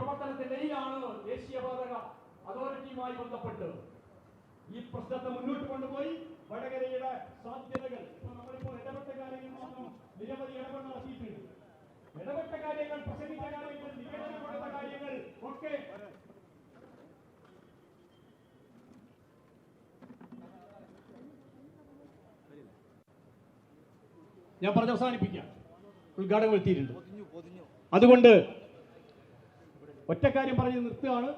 പ്രവർത്തനത്തിനിടയിലാണ് ദേശീയപാത അതോറിറ്റിയുമായി ബന്ധപ്പെട്ട് ഈ പ്രശ്നത്തെ മുന്നോട്ട് കൊണ്ടുപോയി വടകരയുടെ സാധ്യതകൾ നമ്മളിപ്പോൾ ഇടപെട്ട കാര്യങ്ങൾ മാത്രം നിരവധി ഇടപെടൽ നടത്തിയിട്ടുണ്ട്. ഇടപെട്ട കാര്യങ്ങൾ, പ്രസംഗിച്ച കാര്യങ്ങൾ, നിവേദനം കൊടുത്ത കാര്യങ്ങൾ ഒക്കെ ഞാൻ പറഞ്ഞ് അവസാനിപ്പിക്കാം. ഉദ്ഘാടനം എത്തിയിട്ടുണ്ട്. അതുകൊണ്ട് ഒറ്റക്കാര്യം പറഞ്ഞ് നിർത്തുകയാണ്.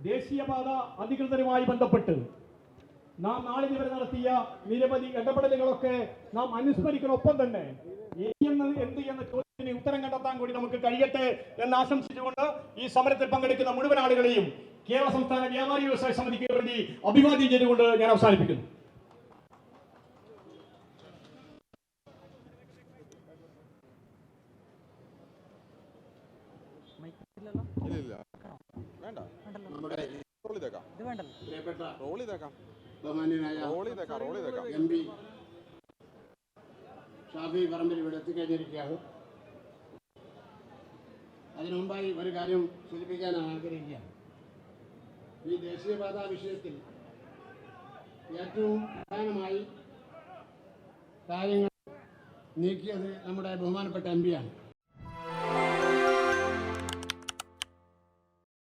ദേശീയപാത അധികൃതരുമായി ബന്ധപ്പെട്ട് നാം നാളിന് വരെ നടത്തിയ നിരവധി ഇടപെടലുകളൊക്കെ നാം അനുസ്മരിക്കുന്ന ഒപ്പം തന്നെ എന്ത് എന്ന ചോദ്യത്തിന് ഉത്തരം കണ്ടെത്താൻ കൂടി നമുക്ക് കഴിയട്ടെ എന്ന് ആശംസിച്ചുകൊണ്ട് ഈ സമരത്തിൽ പങ്കെടുക്കുന്ന മുഴുവൻ ആളുകളെയും കേരള സംസ്ഥാന വ്യാപാരി വ്യവസായ സമിതിക്ക് വേണ്ടി അഭിവാദ്യം ചെയ്തുകൊണ്ട് ഞാൻ അവസാനിപ്പിക്കുന്നു. MP ഷാഫി പറമ്പിൽ ഇവിടെ എത്തിക്കഴിഞ്ഞിരിക്കുകയാണ്. അതിനു മുമ്പായി ഒരു കാര്യം സൂചിപ്പിക്കാൻ ആഗ്രഹിക്കുകയാണ്. ഈ ദേശീയപാത വിഷയത്തിൽ ഏറ്റവും പ്രധാനമായി കാര്യങ്ങൾ നീക്കിയത് നമ്മുടെ ബഹുമാനപ്പെട്ട MP ആണ്.